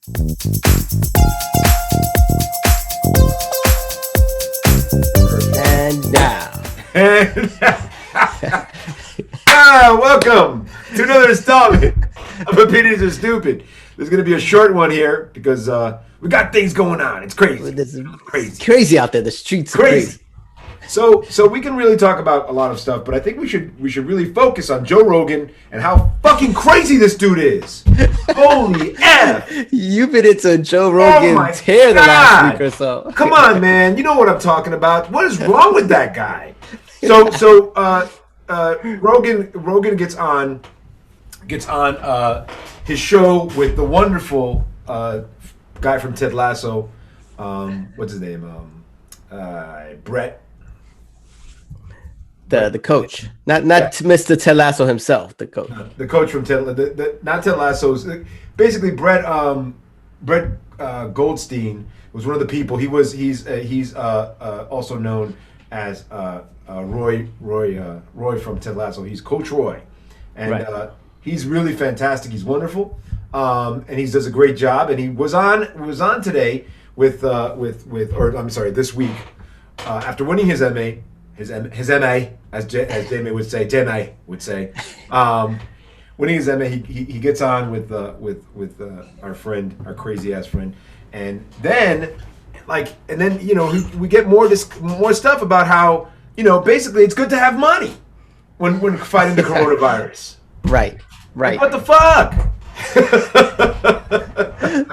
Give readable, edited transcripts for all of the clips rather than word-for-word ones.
And now. Welcome to another installment of Opinions Are Stupid. There's going to be a short one here because we got things going on. It's crazy. It's crazy out there. The streets are crazy. So we can really talk about a lot of stuff, but I think we should really focus on Joe Rogan and how fucking crazy this dude is. Holy F! You've been into Joe Rogan tear the last week or so. Come on, man. You know what I'm talking about. What is wrong with that guy? So Rogan gets on his show with the wonderful guy from Ted Lasso. What's his name? Brett. The coach, not Mr. Ted Lasso himself, the coach. The coach from Ted, not Ted Lasso's. Basically, Brett Goldstein was one of the people. He's also known as Roy from Ted Lasso. He's Coach Roy, and he's really fantastic. He's wonderful, and he does a great job. And he was on today this week after winning his MA. His MA, as Jamie would say, winning his MA, he gets on with our friend, our crazy ass friend, and then we get more stuff about how basically it's good to have money when fighting the coronavirus. Right. Like, what the fuck?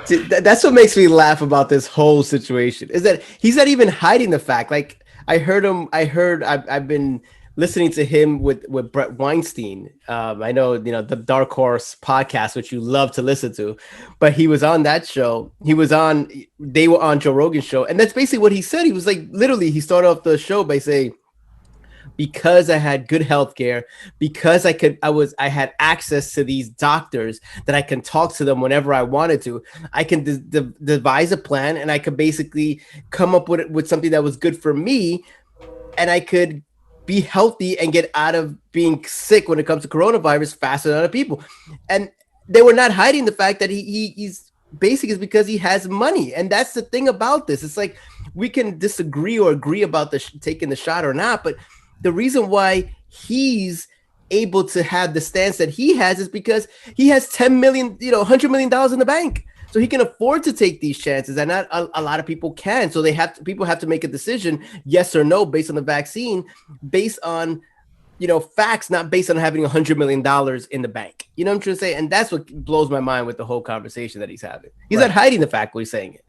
Dude, that's what makes me laugh about this whole situation is that he's not even hiding the fact. Like, I've been listening to him with Brett Weinstein. I know, the Dark Horse podcast, which you love to listen to, but he was on that show. They were on Joe Rogan's show. And that's basically what he said. He was like, literally, he started off the show by saying, because I had good healthcare, because I had access to these doctors that I can talk to them whenever I wanted to. I can devise a plan, and I could basically come up with something that was good for me, and I could be healthy and get out of being sick when it comes to coronavirus faster than other people. And they were not hiding the fact that he's basic is because he has money, and that's the thing about this. It's like we can disagree or agree about taking the shot or not, but the reason why he's able to have the stance that he has is because he has $10 million, $100 million in the bank. So he can afford to take these chances, and not a lot of people can. So people have to make a decision, yes or no, based on the vaccine, based on, facts, not based on having $100 million in the bank. You know what I'm trying to say? And that's what blows my mind with the whole conversation that he's having. He's not hiding the fact when he's saying it.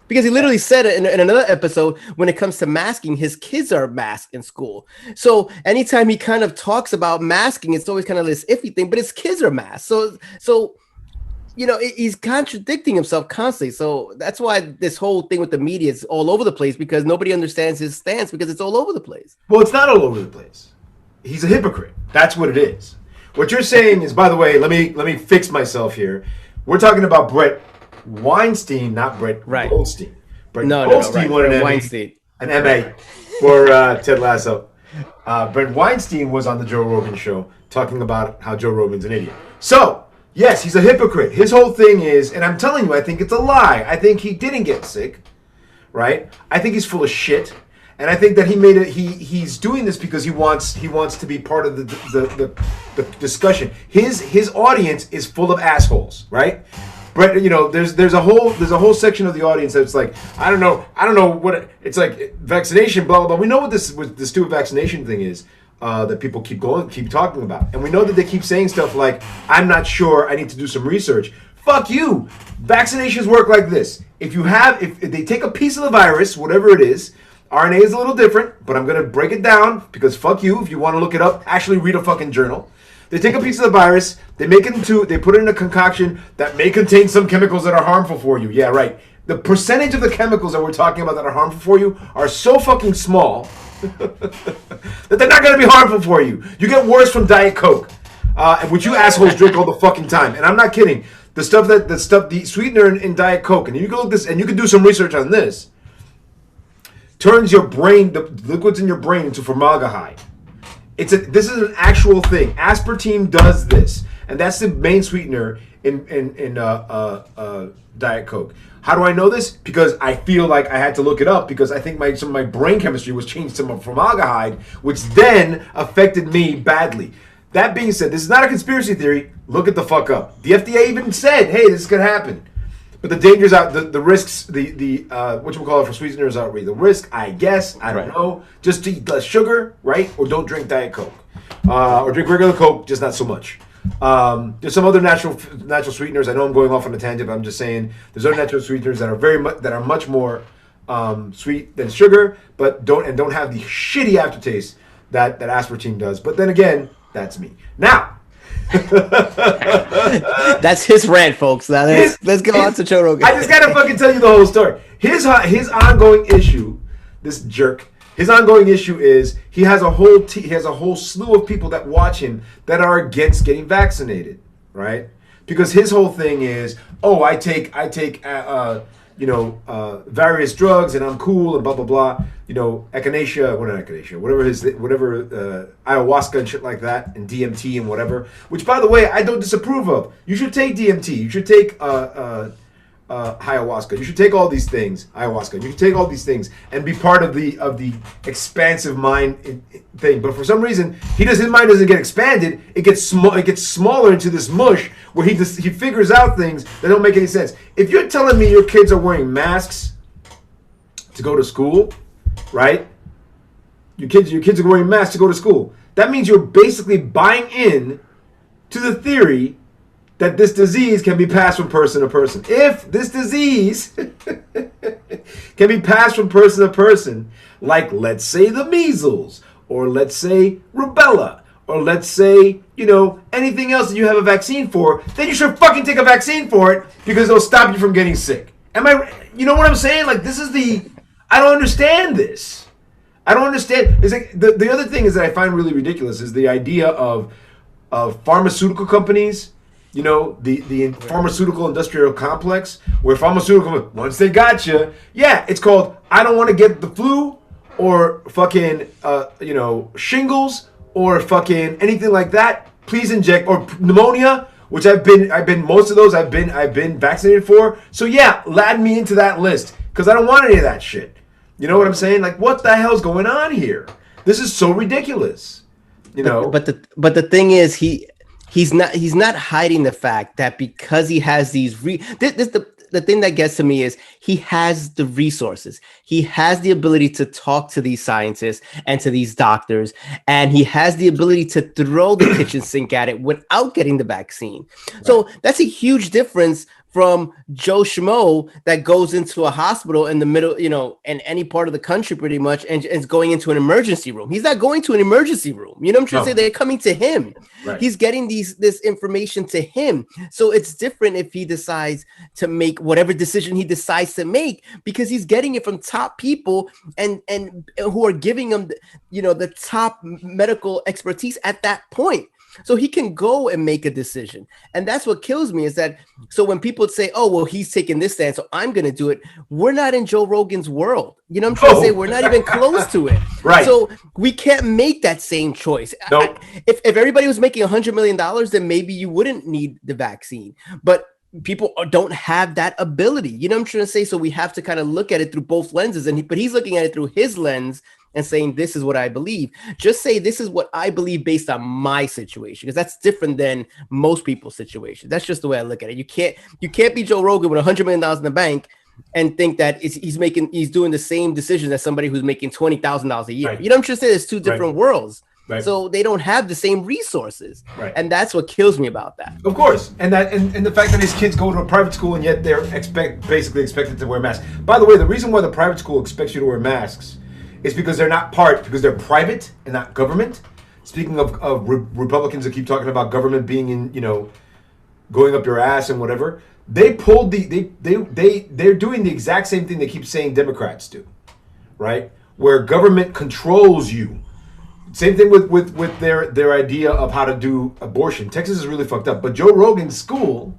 Because he literally said it in another episode, when it comes to masking, his kids are masked in school. So anytime he kind of talks about masking, it's always kind of this iffy thing, but his kids are masked. So he's contradicting himself constantly. So that's why this whole thing with the media is all over the place, because nobody understands his stance because it's all over the place. Well, it's not all over the place. He's a hypocrite. That's what it is. What you're saying is, by the way, let me fix myself here. We're talking about Brett Weinstein, not Brett Goldstein. Brett Goldstein won an MA for Ted Lasso. Brett Weinstein was on the Joe Rogan show talking about how Joe Rogan's an idiot. So, yes, he's a hypocrite. His whole thing is, and I'm telling you, I think it's a lie. I think he didn't get sick, right? I think he's full of shit. And I think that he's doing this because he wants to be part of the discussion. His audience is full of assholes, right? But there's a whole section of the audience that's like, I don't know what it's like, vaccination, blah blah blah. We know what this stupid vaccination thing is that people keep talking about, and we know that they keep saying stuff like, I'm not sure, I need to do some research. Fuck you. Vaccinations work like this. If they take a piece of the virus, whatever it is, RNA is a little different, but I'm gonna break it down because fuck you. If you want to look it up, actually read a fucking journal. They take a piece of the virus, they put it in a concoction that may contain some chemicals that are harmful for you. Yeah, right. The percentage of the chemicals that we're talking about that are harmful for you are so fucking small that they're not going to be harmful for you. You get worse from Diet Coke, which you assholes drink all the fucking time. And I'm not kidding. The sweetener in Diet Coke, and you can look this, and you can do some research on this, turns your brain, the liquids in your brain, into formaldehyde. This is an actual thing. Aspartame does this, and that's the main sweetener in Diet Coke. How do I know this? Because I feel like I had to look it up because I think some of my brain chemistry was changed to formaldehyde, which then affected me badly. That being said, this is not a conspiracy theory. Look it the fuck up. The FDA even said, "Hey, this could happen." But the dangers out, the risks, the what you call it for sweeteners outweigh the risk. I guess I don't know. Just eat less sugar, right? Or don't drink Diet Coke, or drink regular Coke, just not so much. There's some other natural sweeteners. I know I'm going off on a tangent, but I'm just saying there's other natural sweeteners that are much more sweet than sugar, but don't have the shitty aftertaste that aspartame does. But then again, that's me. Now. That's his rant, folks. Now let's go on to Joe Rogan. I just gotta fucking tell you the whole story. His ongoing issue, this jerk. His ongoing issue is he has a whole slew of people that watch him that are against getting vaccinated, right? Because his whole thing is, oh, I take various drugs and I'm cool and blah blah blah. Echinacea, ayahuasca and shit like that, and DMT and whatever. Which, by the way, I don't disapprove of. You should take DMT. You should take ayahuasca. You should take all these things. Ayahuasca. You should take all these things and be part of the expansive mind thing. But for some reason, his mind doesn't get expanded. It gets small. It gets smaller into this mush where he figures out things that don't make any sense. If you're telling me your kids are wearing masks to go to school, right? Your kids are wearing masks to go to school. That means you're basically buying in to the theory that this disease can be passed from person to person. If this disease can be passed from person to person, like let's say the measles, or let's say rubella, or let's say, anything else that you have a vaccine for, then you should fucking take a vaccine for it because it'll stop you from getting sick. You know what I'm saying? Like, I don't understand this. I don't understand. It's like the other thing is that I find really ridiculous is the idea of pharmaceutical companies, the pharmaceutical industrial complex, where once they got you, it's called, I don't want to get the flu or fucking, shingles or fucking anything like that. Please inject, or pneumonia, which I've been most of those I've been vaccinated for. So add me into that list because I don't want any of that shit. You know what I'm saying? Like, what the hell's going on here? This is so ridiculous. But the thing is, he's not hiding the fact that because he has these the thing that gets to me is he has the resources. He has the ability to talk to these scientists and to these doctors, and he has the ability to throw the kitchen sink at it without getting the vaccine. Right. So that's a huge difference from Joe Schmo that goes into a hospital in the middle, in any part of the country pretty much, and is going into an emergency room. He's not going to an emergency room. You know what I'm trying to say? They're coming to him. Right. He's getting this information to him. So it's different if he decides to make whatever decision he decides to make, because he's getting it from top people and who are giving him, the top medical expertise at that point. So he can go and make a decision. And that's what kills me is that, so when people say, oh, well, he's taking this stance, so I'm going to do it. We're not in Joe Rogan's world. You know what I'm trying to say? We're not even close to it. Right. So we can't make that same choice. Nope. If everybody was making $100 million, then maybe you wouldn't need the vaccine. But people don't have that ability. You know what I'm trying to say? So we have to kind of look at it through both lenses. But he's looking at it through his lens and saying, this is what I believe. Just say, this is what I believe based on my situation, because that's different than most people's situation. That's just the way I look at it. You can't be Joe Rogan with $100 million in the bank and think that he's doing the same decisions as somebody who's making $20,000 a year. Right. You know what I'm trying to say? There's two different worlds. Right. So they don't have the same resources. Right. And that's what kills me about that. Of course. And the fact that his kids go to a private school and yet they're basically expected to wear masks. By the way, the reason why the private school expects you to wear masks is because because they're private and not government. Speaking of Republicans that keep talking about government being in, going up your ass and whatever, they're doing the exact same thing they keep saying Democrats do, right? Where government controls you. Same thing with their idea of how to do abortion. Texas is really fucked up, but Joe Rogan's school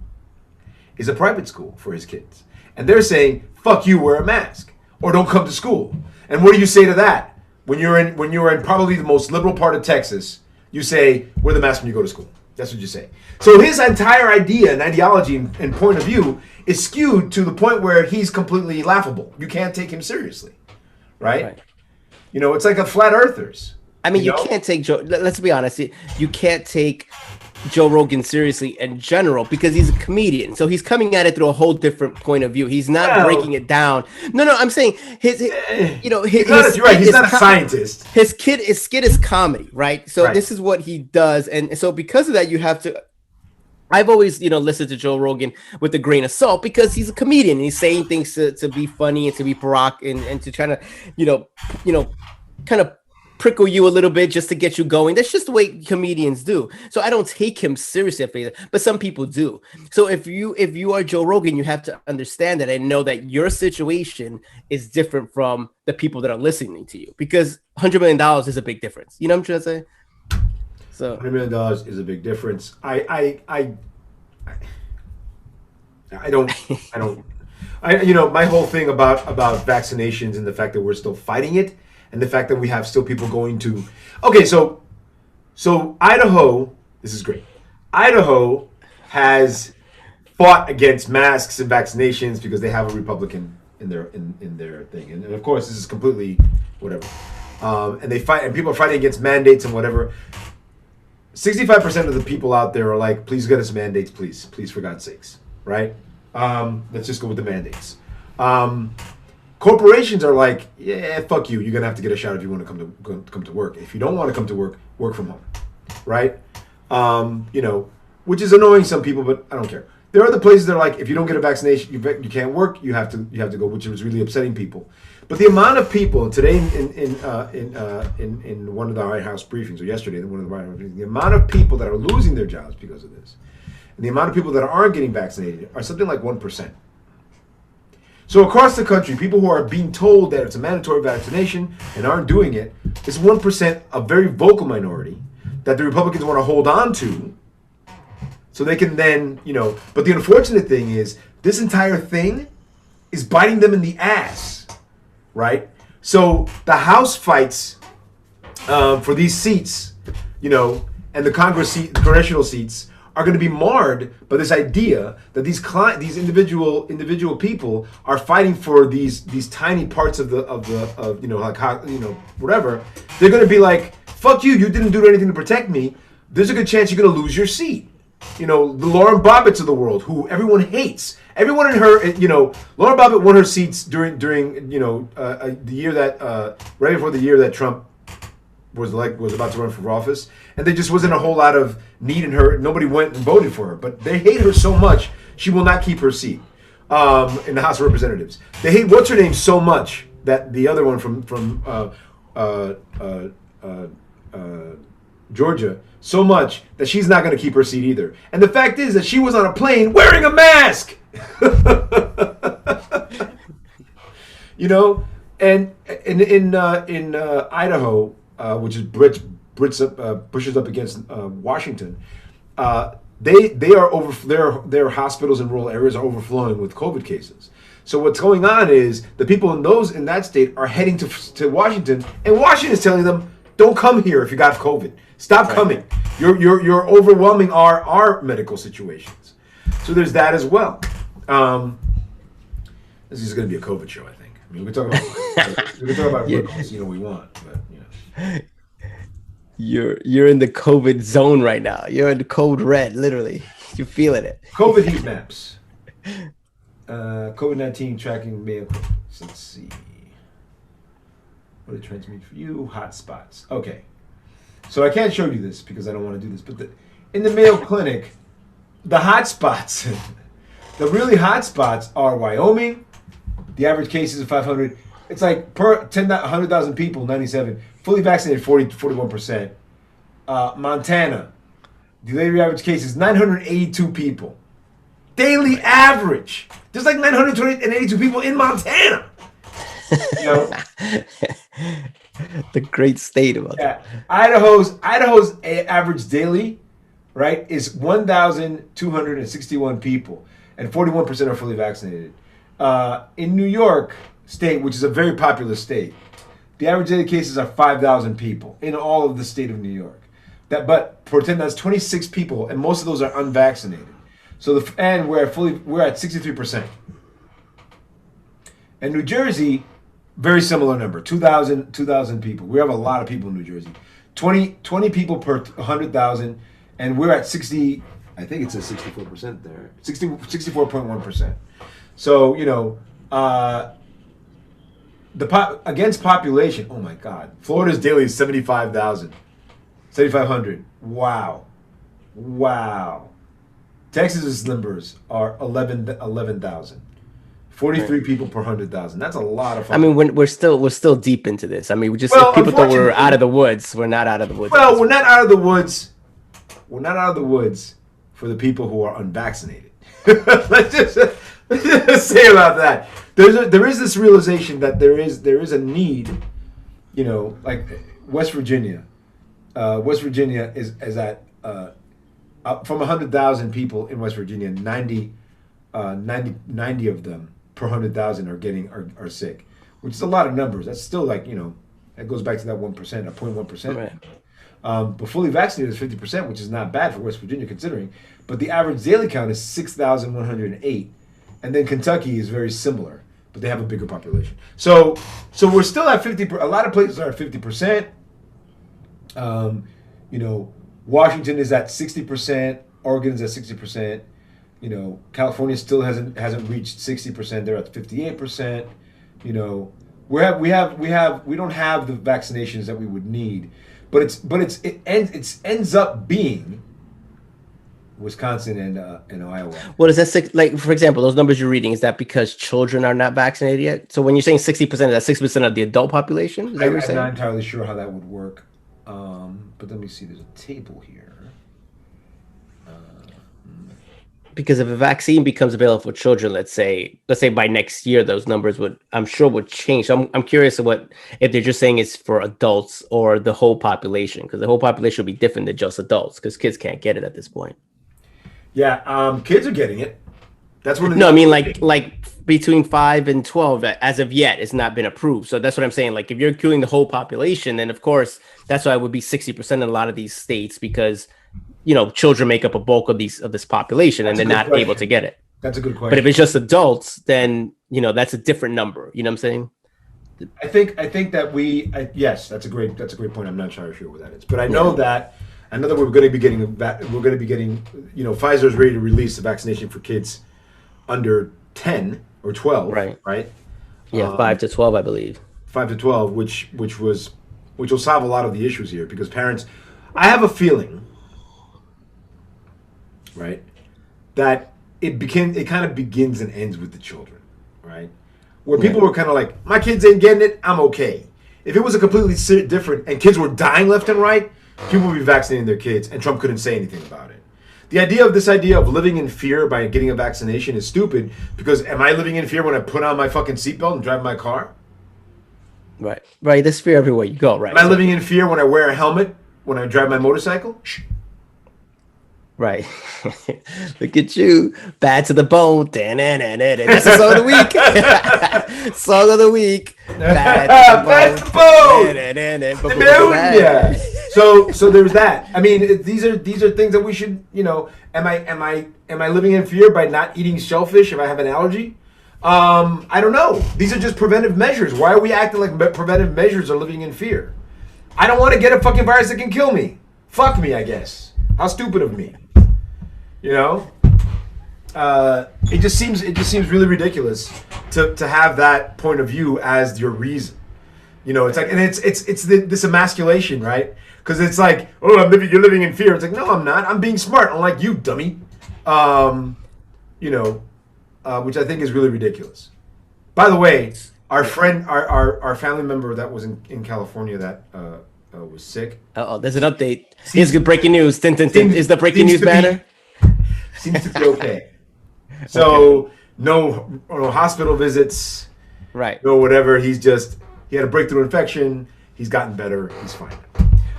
is a private school for his kids, and they're saying, "Fuck you, wear a mask or don't come to school." And what do you say to that? When you're in probably the most liberal part of Texas, you say, wear the mask when you go to school. That's what you're saying. So his entire idea and ideology and point of view is skewed to the point where he's completely laughable. You can't take him seriously, right? You know, it's like a flat earthers. I mean, you can't take Joe. Let's be honest. You can't take Joe Rogan seriously in general because he's a comedian. So he's coming at it through a whole different point of view. He's not breaking it down. No, I'm saying his you know, his you're right. He's not a scientist. His skit is comedy, right? So this is what he does, and so because of that, you have to. I've always, listened to Joe Rogan with a grain of salt because he's a comedian and he's saying things to be funny and to be provocative and to try to, kind of prickle you a little bit just to get you going. That's just the way comedians do. So I don't take him seriously, but some people do. So if you are Joe Rogan, you have to understand that and know that your situation is different from the people that are listening to you because $100 million is a big difference. You know what I'm trying to say? So $100 million is a big difference. I don't. My whole thing about vaccinations and the fact that we're still fighting it, and the fact that we have still people going to. Okay, so Idaho. This is great. Idaho has fought against masks and vaccinations because they have a Republican in their thing, and of course this is completely whatever. And they fight, and people are fighting against mandates and whatever. 65% of the people out there are like, please get us mandates, please, for God's sakes, right? Let's just go with the mandates. Corporations are like, yeah, fuck you. You're gonna have to get a shot if you want to come to work. If you don't want to come to work, work from home, right? Which is annoying some people, but I don't care. There are other places that are like, if you don't get a vaccination, you can't work. You have to go, which is really upsetting people. But the amount of people today in one of the White House briefings, or yesterday in one of the White House briefings, the amount of people that are losing their jobs because of this, and the amount of people that aren't getting vaccinated are something like 1%. So across the country, people who are being told that it's a mandatory vaccination and aren't doing it, it's 1%, a very vocal minority that the Republicans want to hold on to, so they can then, But the unfortunate thing is, this entire thing is biting them in the ass. Right? So the House fights for these seats, and the congressional seats are going to be marred by this idea that these individual people are fighting for these tiny parts of whatever. They're going to be like, fuck you, you didn't do anything to protect me. There's a good chance you're going to lose your seat. The Lauren Bobbitts of the world, who everyone hates. Everyone in her, Lauren Bobbitt won her seats during the year that right before the year that Trump was about to run for office, and there just wasn't a whole lot of need in her. Nobody went and voted for her, but they hate her so much she will not keep her seat in the House of Representatives. They hate what's her name so much that the other one from Georgia so much that she's not going to keep her seat either. And the fact is that she was on a plane wearing a mask. And in Idaho, which is pushes up against Washington, they are their hospitals in rural areas are overflowing with COVID cases. So what's going on is the people in that state are heading to Washington, and Washington is telling them, don't come here if you got COVID. Stop coming. You're overwhelming our medical situations. So there's that as well. This is going to be a COVID show, I think. I mean, we can talk about riddles, we want, but You're in the COVID zone right now. You're in the code red, literally. You're feeling it. COVID heat maps. COVID-19 tracking mail. Let's see. What it transmits for you? Hotspots. Okay. So I can't show you this because I don't want to do this, but in the Mayo Clinic, the hotspots, the really hotspots are Wyoming. The average cases of 500. It's like per 100,000 people, 97. Fully vaccinated, 41%. Montana, the daily average case is 982 people. Daily average. There's like 982 people in Montana. The great state about that. Idaho's average daily, right, is 1,261 people, and 41% are fully vaccinated. In New York State, which is a very populous state, the average daily cases are 5,000 people in all of the state of New York. but pretend that's 26 people, and most of those are unvaccinated. So we're at 63%. And New Jersey, very similar number, 2,000 people. We have a lot of people in New Jersey. 20 people per 100,000, and we're at 60. I think it says 64% there. 64.1%. So against population. Oh my God, Florida's daily is 7,500. Wow. Texas's numbers are 11,000. 43 people per 100,000. That's a lot of fun. I mean, we're still deep into this. I mean, people thought we were out of the woods. We're not out of the woods. Well, we're not out of the woods. We're not out of the woods for the people who are unvaccinated. let's just say about that. There is this realization that there is a need. Like West Virginia. West Virginia is at from 100,000 people in West Virginia, 90 of them per 100,000 are sick, which is a lot of numbers. That's still like, that goes back to that 1%, a 0.1%. Right. But fully vaccinated is 50%, which is not bad for West Virginia considering. But the average daily count is 6,108, and then Kentucky is very similar, but they have a bigger population. So we're still at 50. A lot of places are at 50%. Washington is at 60%. Oregon's at 60%. California still hasn't reached 60%. They're at 58%. We don't have the vaccinations that we would need, but it ends up being Wisconsin and Iowa. Well, is that like, for example, those numbers you're reading, is that because children are not vaccinated yet? So when you're saying 60%, is that 60% of the adult population? Is that what you're saying? I'm not entirely sure how that would work, but let me see. There's a table here. Because if a vaccine becomes available for children, let's say by next year, those numbers would change. So I'm curious if they're just saying it's for adults or the whole population, because the whole population will be different than just adults, because kids can't get it at this point. Yeah, kids are getting it. That's what. No, I mean like between 5 and 12, as of yet, it's not been approved. So that's what I'm saying. Like if you're killing the whole population, then of course that's why it would be 60% in a lot of these states, because children make up a bulk of this population, and they're not able to get it. That's a good question. But if it's just adults, then that's a different number. You know what I'm saying? I think that yes, that's a great point. I'm not entirely sure what that is, but I know that we're going to be getting Pfizer's ready to release the vaccination for kids under 10 or 12, right? Yeah, 5 to 12, I believe. 5 to 12, which will solve a lot of the issues here, because parents, I have a feeling, right, that it kind of begins and ends with the children, right? Where people were kind of like, my kids ain't getting it, I'm okay. If it was a completely different, and kids were dying left and right, people would be vaccinating their kids, and Trump couldn't say anything about it. The idea of living in fear by getting a vaccination is stupid, because am I living in fear when I put on my fucking seatbelt and drive my car? Right. There's fear everywhere you go, right? Am I living in fear when I wear a helmet when I drive my motorcycle? Right. Look at you. Bad to the bone. That's the song of the week. Song of the week. Bad to the bone. Yeah. So there's that. I mean, these are things that we should, am I living in fear by not eating shellfish if I have an allergy? I don't know. These are just preventive measures. Why are we acting like preventive measures are living in fear? I don't want to get a fucking virus that can kill me. Fuck me, I guess. How stupid of me. It just seems really ridiculous to have that point of view as your reason. It's like, and it's this emasculation, right? Because it's like, oh, you're living in fear. It's like, no, I'm not. I'm being smart, unlike you, dummy. Which I think is really ridiculous. By the way, our friend, our family member that was in California that was sick. There's an update. Here's good breaking news. Is the breaking news banner? Seems to be okay. So no hospital visits. Right. No whatever. He had a breakthrough infection. He's gotten better. He's fine.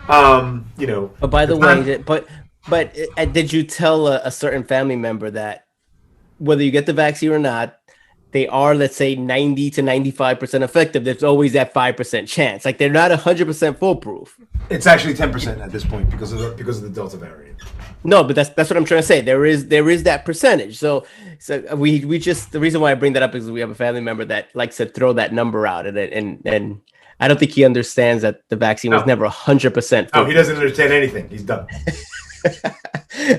But by the way, but did you tell a certain family member that whether you get the vaccine or not, they are, let's say, 90 to 95% effective, there's always that 5% chance. Like they're not 100% foolproof. It's actually 10% at this point because of the Delta variant. No, but that's what I'm trying to say. There is that percentage. So we just, the reason why I bring that up is we have a family member that likes to throw that number out, and I don't think he understands that the vaccine was never 100%. No, he doesn't understand anything. He's done.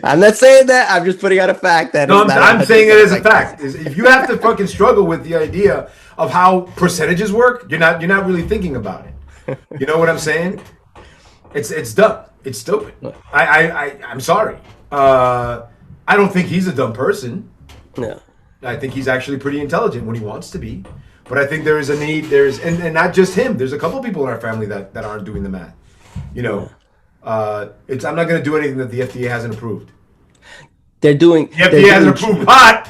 I'm not saying that. I'm just putting out a fact that. No, I'm saying it as a fact. If you have to fucking struggle with the idea of how percentages work, you're not really thinking about it. You know what I'm saying? It's dumb. It's stupid. I'm sorry. I don't think he's a dumb person. No. I think he's actually pretty intelligent when he wants to be. But I think there is a need. And not just him. There's a couple people in our family that aren't doing the math. You know, I'm not going to do anything that the FDA hasn't approved. The FDA hasn't approved pot.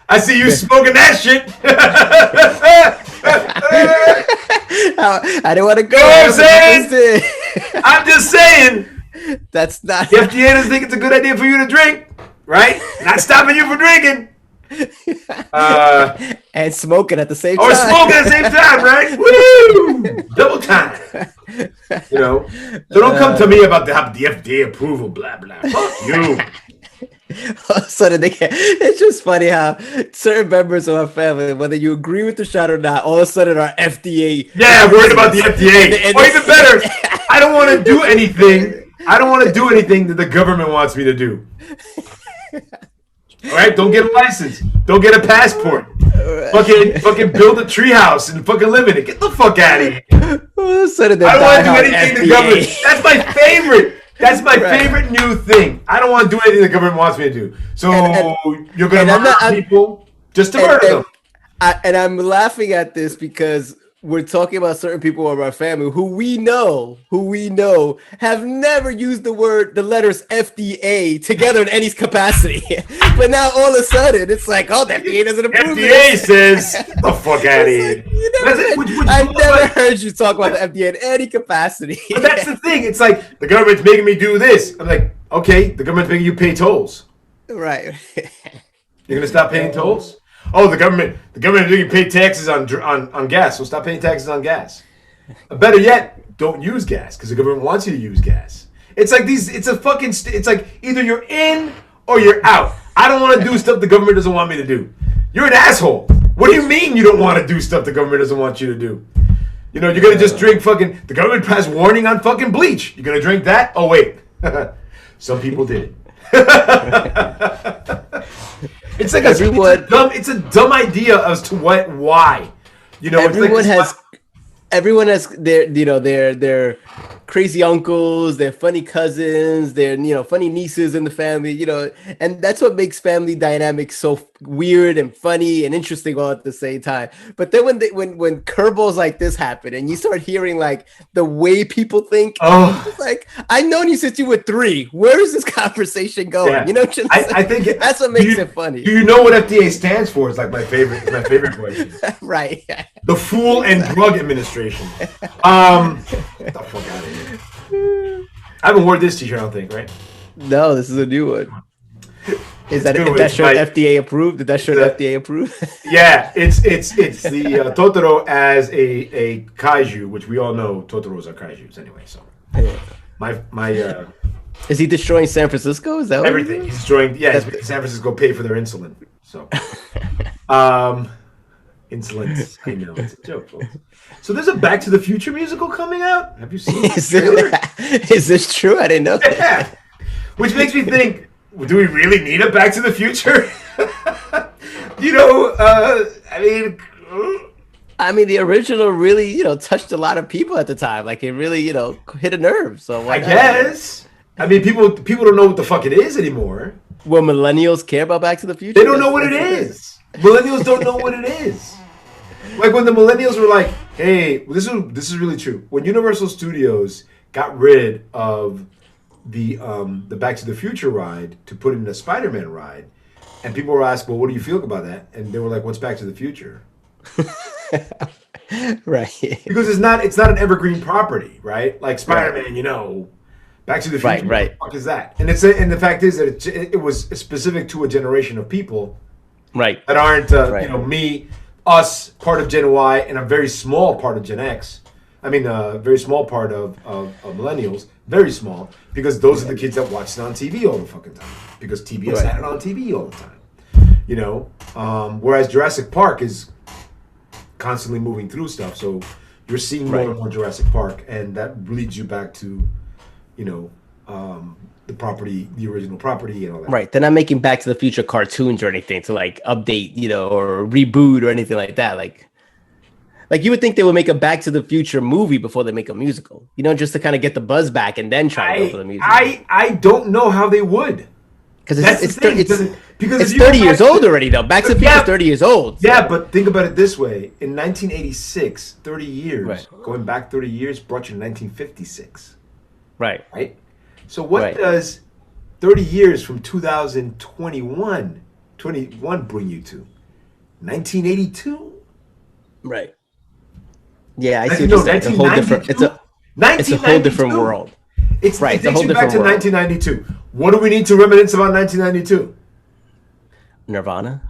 I see you smoking that shit. I didn't want to go. You know what I'm saying? I'm just saying. That's not. The FDA doesn't think it's a good idea for you to drink, right? Not stopping you from drinking. And smoking at the same time. Or smoking at the same time, right? Woo! Double time. You know? So don't come to me about the FDA approval, blah, blah. Fuck you. So that it's just funny how certain members of our family, whether you agree with the shot or not, all of a sudden are FDA. Yeah, worried about the FDA. Or even better, I don't want to do anything. I don't want to do anything that the government wants me to do. All right, don't get a license. Don't get a passport. Fucking build a treehouse and fucking live in it. Get the fuck out of here. I don't want to do anything the government. That's my favorite. That's my favorite new thing. I don't want to do anything the government wants me to do. So you're going to murder people just to murder them. And I'm laughing at this because we're talking about certain people of our family who we know have never used the letters FDA together in any capacity. But now all of a sudden it's like, oh, the FDA doesn't approve FDA this. says, get the fuck out of here. I've never heard you talk about the FDA in any capacity. But that's the thing. It's like, the government's making me do this. I'm like, okay, the government's making you pay tolls. Right. You're going to stop paying tolls? Oh, the government you pay taxes on gas, so stop paying taxes on gas. Better yet, don't use gas because the government wants you to use gas. It's like it's like either you're in or you're out. I don't want to do stuff the government doesn't want me to do. You're an asshole. What do you mean you don't want to do stuff the government doesn't want you to do? You know, you're going to just drink the government passed warning on fucking bleach. You're going to drink that? Oh, wait. Some people did. It's like it's a dumb idea as to why. You know, everyone has their crazy uncles, their funny cousins, their funny nieces in the family, and that's what makes family dynamics so weird and funny and interesting all at the same time. But then when curveballs like this happen and you start hearing like the way people think, it's like, I've known you since you were 3. Where is this conversation going? Yeah. I think that's what makes it funny. Do you know what FDA stands for? It's like my favorite question. Right. The Food and Drug Administration. Get the fuck out of here. I haven't worn this t-shirt, I don't think, right? No, this is a new one. Is that shirt FDA approved? Did that shirt FDA approved? Yeah, it's the Totoro as a kaiju, which we all know Totoros are kaijus anyway. So my is he destroying San Francisco? Is that everything? He's destroying. Yeah, he's making San Francisco pay for their insulin. So, insolence. I know it's a joke, folks. So there's a Back to the Future musical coming out. Have you seen it? Is this true? I didn't know. Yeah. Which makes me think, do we really need a Back to the Future? I mean, the original really, touched a lot of people at the time. Like it really, hit a nerve. So I guess. I mean, people don't know what the fuck it is anymore. Will millennials care about Back to the Future? They don't know what it is. Millennials don't know what it is. Like when the millennials were like, "Hey, this is really true." When Universal Studios got rid of the Back to the Future ride to put in a Spider-Man ride, and people were asked, "Well, what do you feel about that?" And they were like, "What's Back to the Future?" Right. Because it's not an evergreen property, right? Like Spider-Man, Back to the Future. Right. What the fuck is that? And the fact is that it was specific to a generation of people. Right. that aren't Right. me, us, part of Gen Y, and a very small part of Gen X. I mean, a very small part of millennials, very small, because those are the kids that watch it on TV all the fucking time. Because TBS had it on TV all the time. Whereas Jurassic Park is constantly moving through stuff, so you're seeing more and more Jurassic Park, and that leads you back to, the property, the original property, and all that. Right. They're not making Back to the Future cartoons or anything to like update, or reboot or anything like that. Like you would think they would make a Back to the Future movie before they make a musical, just to kind of get the buzz back and then try to go for the music. I don't know how they would. Because it's 30 30 years old already, though. Back to the Future is 30 years old. So. Yeah, but think about it this way. In 1986, 30 years, going back 30 years brought you to 1956. Right. Right? So what does 30 years from 21 bring you to? 1982? Right. Yeah, I see what you're saying. It's a whole different. It's a whole different world. It takes you back to 1992. What do we need to reminisce about 1992? Nirvana.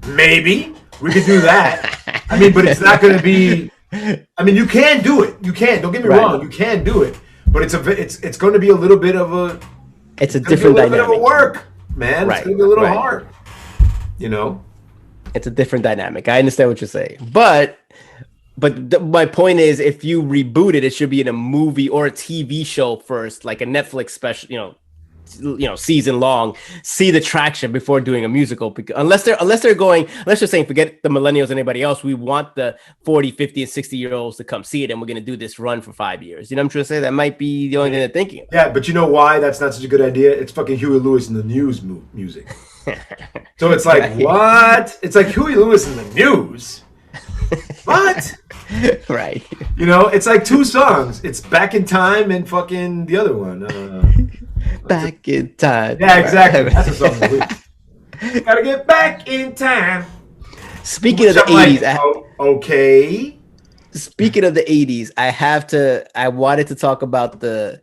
Maybe we could do that. I mean, but it's not going to be. I mean, you can do it. You can. Don't get me wrong. You can do it. But it's going to be a little bit of a. It's a different dynamic. Bit of a work, man. It's going to be a little hard. It's a different dynamic. I understand what you're saying, but my point is, if you reboot it, it should be in a movie or a TV show first, like a Netflix special, season long. See the traction before doing a musical. Because unless they're saying, forget the millennials and anybody else, we want the 40, 50, and 60-year-olds to come see it, and we're going to do this run for 5 years. You know what I'm trying to say? That might be the only thing they're thinking about. Yeah, but you know why that's not such a good idea? It's fucking Huey Lewis in the News music. So it's like, what? It's like Huey Lewis in the News? What? Right. It's like two songs. It's Back in Time and fucking the other one. Back in Time. Yeah, exactly. That's a song. Gotta get back in time. Speaking of the 80s. Okay. Speaking of the 80s, I wanted to talk about the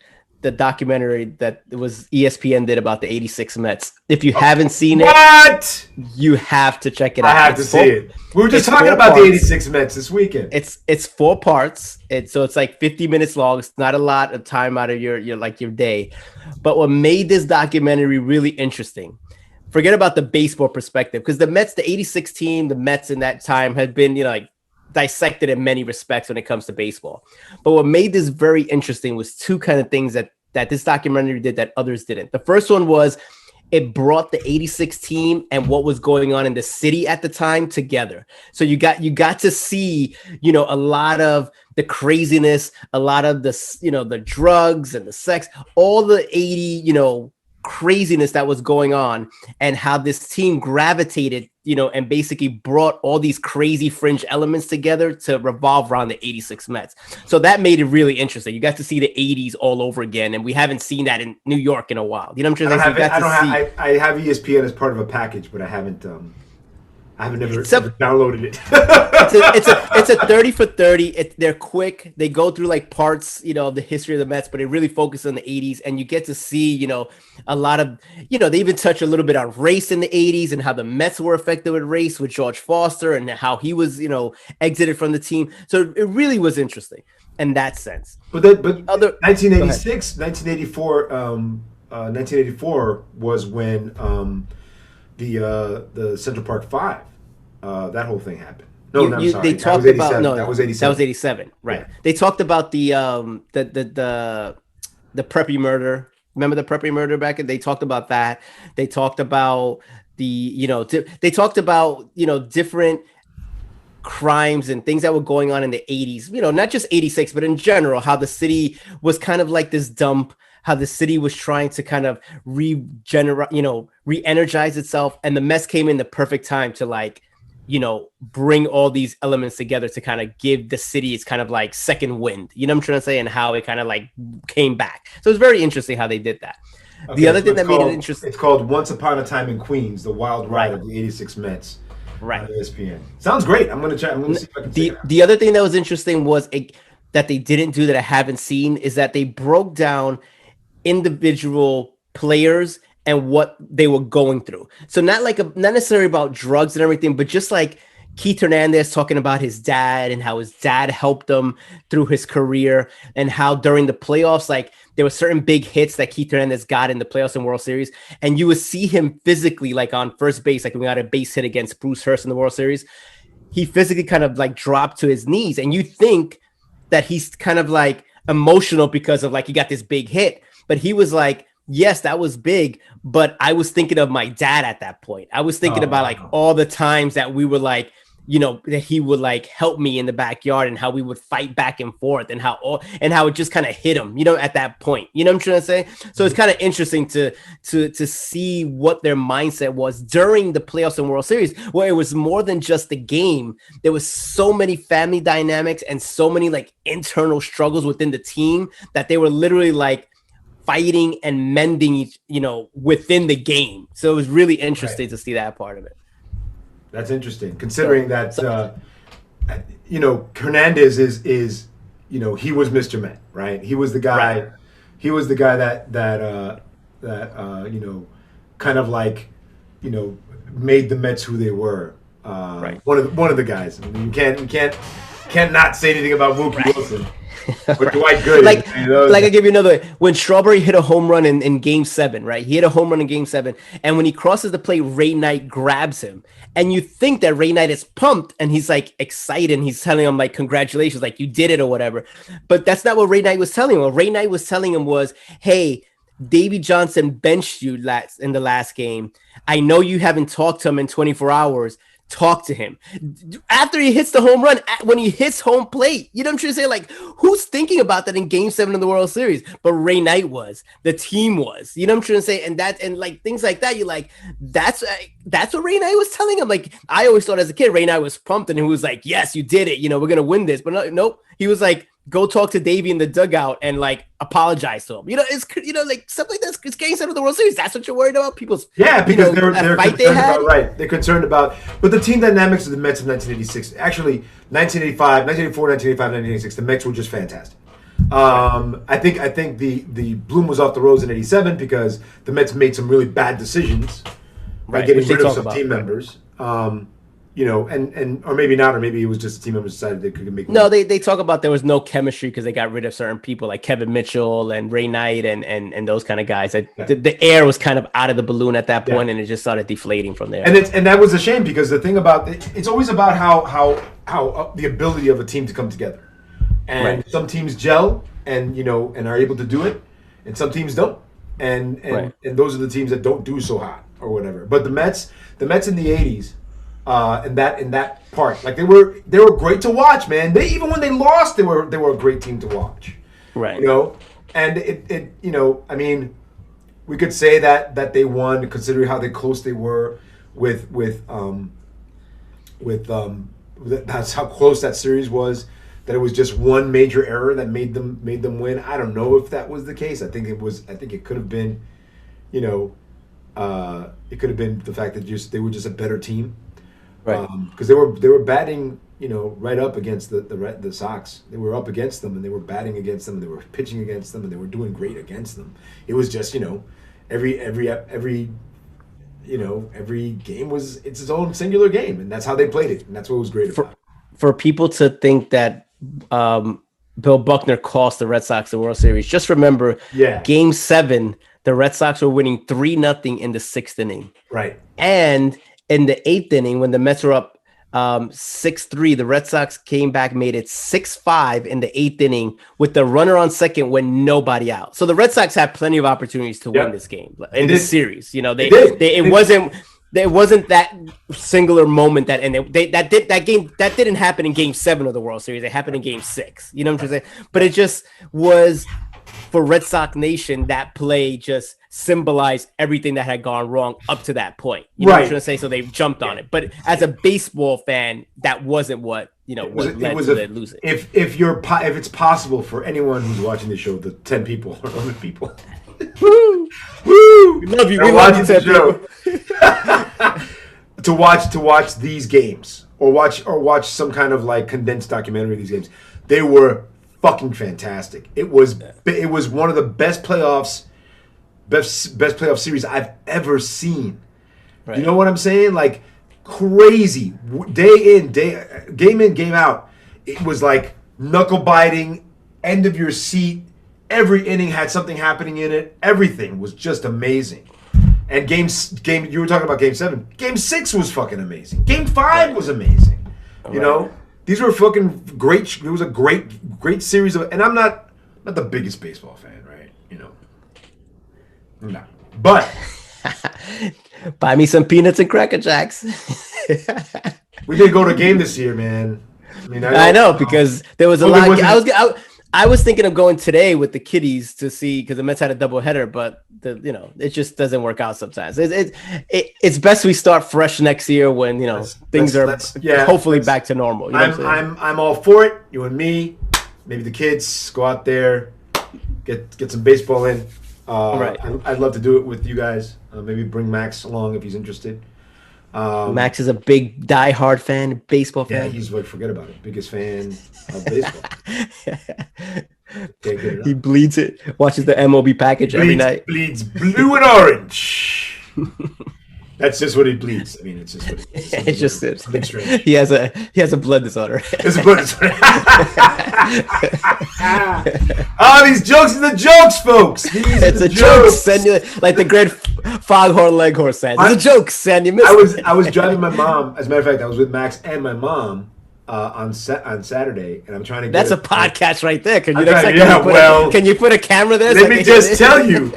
documentary that was ESPN did about the 86 Mets. If you haven't seen it, you have to check it out. I have to see it. We were just talking about the 86 Mets this weekend. It's 4 parts. So it's like 50 minutes long. It's not a lot of time out of your day. But what made this documentary really interesting, forget about the baseball perspective, because the Mets, the 86 team, the Mets in that time had been, dissected in many respects when it comes to baseball. But what made this very interesting was two kind of things that this documentary did that others didn't. The first one was it brought the 86 team and what was going on in the city at the time together. So you got to see, a lot of the craziness, a lot of the, the drugs and the sex, all the 80, craziness that was going on, and how this team gravitated, and basically brought all these crazy fringe elements together to revolve around the 86 Mets. So that made it really interesting. You got to see the 80s all over again, and we haven't seen that in New York in a while. You know what I'm trying to say? I have ESPN as part of a package, but I haven't never downloaded it. it's a 30 for 30. They're quick. They go through like parts, of the history of the Mets, but it really focuses on the 80s, and you get to see, a lot of, they even touch a little bit on race in the 80s and how the Mets were affected with race with George Foster and how he was, exited from the team. So it really was interesting in that sense. But 1986, 1984, 1984 was when the Central Park 5, that whole thing happened. No, I'm sorry. They talked about that was 87. That was 87, right? Yeah. They talked about the Preppy murder. Remember the Preppy murder back? They talked about that. They talked about they talked about different crimes and things that were going on in the 80s. Not just 86, but in general, how the city was kind of like this dump. How the city was trying to kind of re-energize itself, and the Mets came in the perfect time to bring all these elements together to kind of give the city its kind of like second wind. You know what I'm trying to say, and how it kind of like came back. So it's very interesting how they did that. Okay, the other thing that made it interesting, it's called Once Upon a Time in Queens: The Wild Ride of the 86 Mets. Right. On ESPN. Sounds great. I'm gonna try. I'm gonna see if I can see it. The other thing that was interesting was that they didn't do that I haven't seen is that they broke down individual players and what they were going through. So not necessarily about drugs and everything, but just like Keith Hernandez talking about his dad and how his dad helped him through his career, and how during the playoffs, like there were certain big hits that Keith Hernandez got in the playoffs and World Series, and you would see him physically, like on first base, like when we got a base hit against Bruce Hurst in the World Series, he physically kind of like dropped to his knees, and you think that he's kind of like emotional because of like he got this big hit, but he was like, yes, that was big, but I was thinking of my dad at that point. I was thinking about like all the times that we were like, that he would like help me in the backyard, and how we would fight back and forth, and how it just kind of hit him, at that point. You know what I'm trying to say? So it's kind of interesting to see what their mindset was during the playoffs and World Series, where it was more than just the game. There was so many family dynamics and so many like internal struggles within the team that they were literally like fighting and mending each, within the game. So it was really interesting to see that part of it. That's interesting, considering that Hernandez is he was Mr. Met, right? He was the guy. Right. He was the guy that kind of like made the Mets who they were. Right. One of the guys. I mean, you can't not say anything about Mookie Wilson. But Dwight Good, like I give you another. When Strawberry hit a home run in Game 7, right? He hit a home run in Game 7, and when he crosses the plate, Ray Knight grabs him, and you think that Ray Knight is pumped and he's like excited. And he's telling him like, "Congratulations, like you did it" or whatever. But that's not what Ray Knight was telling him. What Ray Knight was telling him was, "Hey, Davey Johnson benched you in the last game. I know you haven't talked to him in 24 hours. Talk to him." After he hits the home run, when he hits home plate, you know what I'm trying to say? Like, who's thinking about that in Game 7 of the World Series? But Ray Knight was, the team was, you know what I'm trying to say? And like things like that, you're like, that's what Ray Knight was telling him. Like, I always thought as a kid, Ray Knight was pumped and he was like, yes, you did it. We're going to win this. But nope. He was like, go talk to Davey in the dugout and like apologize to him. It's like stuff like this. It's Game 7 of the World Series. That's what you're worried about. People's because they're concerned about, right. They're concerned about, but the team dynamics of the Mets of 1986, actually 1985, 1984, 1985, 1986, the Mets were just fantastic. I think the bloom was off the rose in '87 because the Mets made some really bad decisions by getting rid of some team members. And or maybe not, or maybe it was just the team members decided they could make. No, they talk about there was no chemistry because they got rid of certain people like Kevin Mitchell and Ray Knight and those kind of guys. The air was kind of out of the balloon at that point, and it just started deflating from there. And that was a shame because the thing about it's always about how the ability of a team to come together, and some teams gel and and are able to do it, and some teams don't, and those are the teams that don't do so hot or whatever. But the Mets in the '80s. In that part, like they were great to watch, man. Even when they lost, they were a great team to watch, right? And it I mean, we could say that they won considering how close they were with that's how close that series was. That it was just one major error that made them win. I don't know if that was the case. I think it could have been, it could have been the fact that they were just a better team. Right. Because they were batting, right up against the Sox. They were up against them, and they were batting against them, and they were pitching against them, and they were doing great against them. It was just, every game was its own singular game, and that's how they played it, and that's what was great about it. For people to think that Bill Buckner cost the Red Sox the World Series, just remember, Game 7, the Red Sox were winning 3-0 in the 6th inning. Right. And in the 8th inning, when the Mets were up 6-3, the Red Sox came back, made it 6-5 in the 8th inning with the runner on second with nobody out. So the Red Sox had plenty of opportunities to win this game in this series. It wasn't that singular moment that didn't happen in Game 7 of the World Series. It happened in Game 6. You know what I'm trying to say? But it just was, for Red Sox Nation, that play just symbolized everything that had gone wrong up to that point. You know what I'm trying to say? So they jumped on it. But as a baseball fan, that wasn't what led to them losing. If it's possible for anyone who's watching the show, the 10 people or 11 people. Woo! Woo! We love you. We love you, 10 people. to watch these games or watch some kind of like condensed documentary of these games. They were fucking fantastic. It was one of the best playoffs best playoff series I've ever seen. Right. You know what I'm saying? Like crazy, day in, game out. It was like knuckle biting, end of your seat. Every inning had something happening in it. Everything was just amazing. And game you were talking about game 7. Game 6 was fucking amazing. Game 5 was amazing. You know, these were fucking great. It was a great series of. And I'm not the biggest baseball fan, right? You know, I'm not. But buy me some peanuts and Cracker Jacks. We didn't go to a game this year, man. I mean, I know because there was a lot. I was thinking of going today with the kiddies to see because the Mets had a doubleheader, but it just doesn't work out sometimes. It's best we start fresh next year when things are hopefully back to normal. You know I'm all for it. You and me, maybe the kids, go out there, get some baseball in. Right. I'd love to do it with you guys. Maybe bring Max along if he's interested. Max is a big diehard fan, baseball fan. Yeah, he's like, forget about it, biggest fan of baseball. He bleeds it, watches the MLB package every night. Bleeds blue and orange. That's just what he bleeds. I mean, it's just what it is. It's just something strange. He has a blood disorder. It's a blood disorder. These jokes are the jokes, folks. It's a joke. Send you like the great Foghorn Leghorn said. It's a joke. Send you. I was driving my mom. As a matter of fact, I was with Max and my mom on Saturday, and I'm trying to. That's a podcast right there. Can you? Can you put a camera there? Let me just tell you.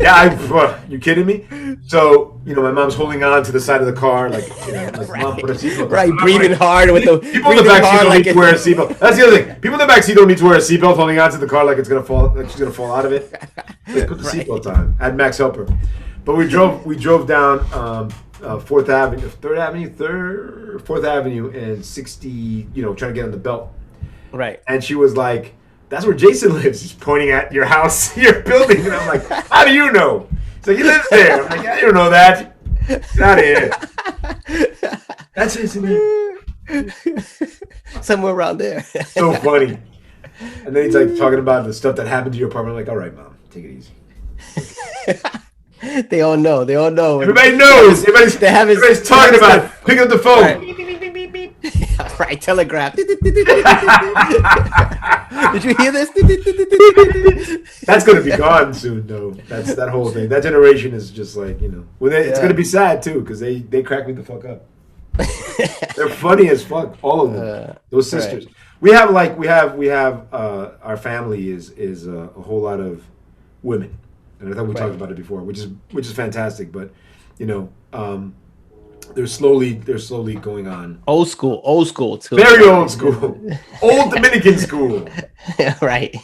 Yeah, you kidding me? So my mom's holding on to the side of the car, like mom, put a seatbelt. Right, breathing hard with the people in the back seat don't need to wear a seatbelt. That's the other thing. People in the back seat don't need to wear a seatbelt, holding on to the car like it's gonna fall, like she's gonna fall out of it. Put the seatbelt on. I had Max help her, but we drove down 4th Avenue and 60, trying to get on the belt. Right. And she was like, "That's where Jason lives." He's pointing at your house, your building, and I'm like, "How do you know?" He's like, "He lives there." I'm like, "I don't know that. Get out of here." That's it. Somewhere around there. So funny. And then he's like talking about the stuff that happened to your apartment. I'm like, "All right, Mom, take it easy." They all know. Everybody knows. Everybody's talking about it. Pick up the phone. Right. Right, telegraph. Did you hear this? That's going to be gone soon, though. That's that whole thing. That generation is just like, it's going to be sad, too, because they crack me the fuck up. They're funny as fuck, all of them. Those sisters. Right. We have our family is a whole lot of women. And I thought we talked about it before, which is fantastic, but they're slowly going on. Old school too. Very old school. Old Dominican school. Right.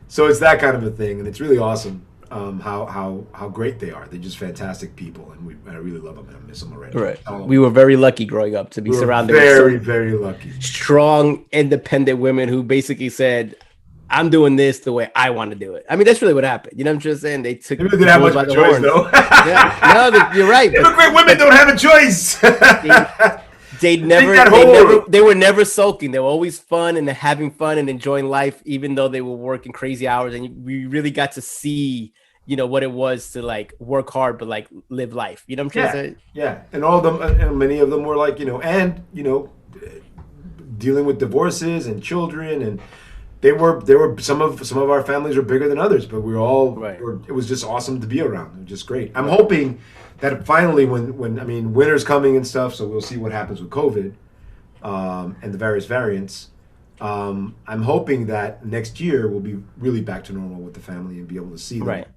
So it's that kind of a thing, and it's really awesome how great they are. They're just fantastic people, and I really love them, and I miss them already. Right. We were very lucky growing up to be surrounded with very lucky, strong, independent women who basically said, "I'm doing this the way I want to do it." I mean, that's really what happened. You know what I'm just saying? They took. They really didn't have much of a choice, though. Yeah. No, you're right. Immigrant women don't have a choice. They were never sulking. They were always fun and having fun and enjoying life, even though they were working crazy hours. And we really got to see, what it was to like work hard but like live life. You know what I'm trying to say? Yeah, and all of them, and many of them were like, dealing with divorces and children and. They were some of our families were bigger than others, but we were all it was just awesome to be around. It was just great. I'm hoping that finally when winter's coming and stuff, so we'll see what happens with COVID and the various variants. I'm hoping that next year we'll be really back to normal with the family and be able to see them. Right.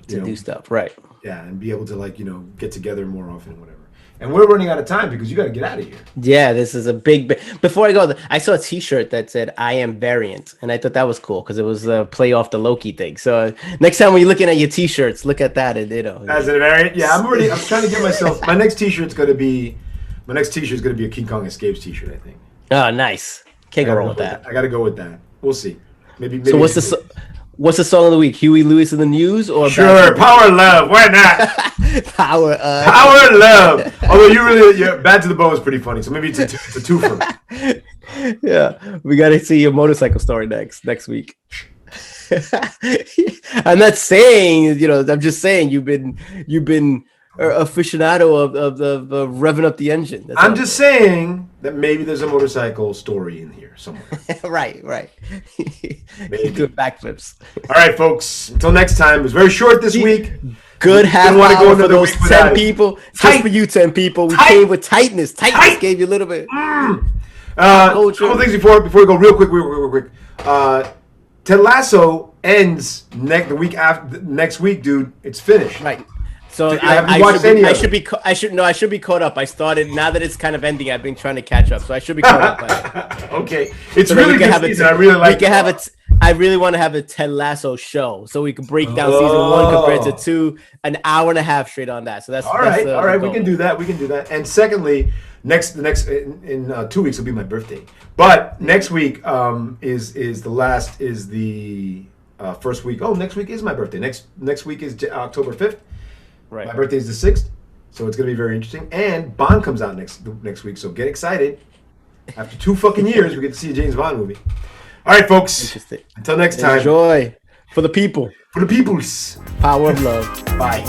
To do stuff. Right. Yeah, and be able to get together more often and whatever. And we're running out of time because you got to get out of here. Yeah, this is a big. Before I go, I saw a T-shirt that said "I am variant," and I thought that was cool because it was a play off the Loki thing. So next time when you're looking at your T-shirts, look at that and as a variant. Yeah, I'm trying to get myself. My next T-shirt's gonna be a King Kong Escapes T-shirt. I think. Oh, nice. Can't go wrong with that. I got to go with that. We'll see. Maybe. So what's the song of the week? Huey Lewis in the News or sure, Power Love? Why not? Power Love. Although your Bad to the Bone is pretty funny, so maybe it's a twofer. Yeah, we got to see your motorcycle story next week. I'm not saying, I'm just saying you've been aficionado of revving up the engine. I'm just saying that maybe there's a motorcycle story in here somewhere. Right. Maybe. Doing backflips. All right, folks. Until next time. It was very short this week. Good half hour for those 10 people. Just for you 10 people. We came with tightness. Tightness gave you a little bit. A couple things before we go real quick. Ted Lasso ends next week, dude. It's finished. Right. So I should be caught up. I started, now that it's kind of ending, I've been trying to catch up. So I should be caught up. Okay. It's so really good season. I really like it. I really want to have a Ted Lasso show, so we can break down season 1 compared to 2, an hour and a half straight on that. So that's all right. All right, we can do that. And secondly, in 2 weeks will be my birthday. But next week is the first week. Oh, next week is my birthday. Next week is October 5th. Right. My birthday is the 6th, so it's going to be very interesting. And Bond comes out next week, so get excited. After 2 fucking years, we get to see a James Bond movie. All right, folks. Until next time. Enjoy. For the people. For the peoples. Power of love. Bye.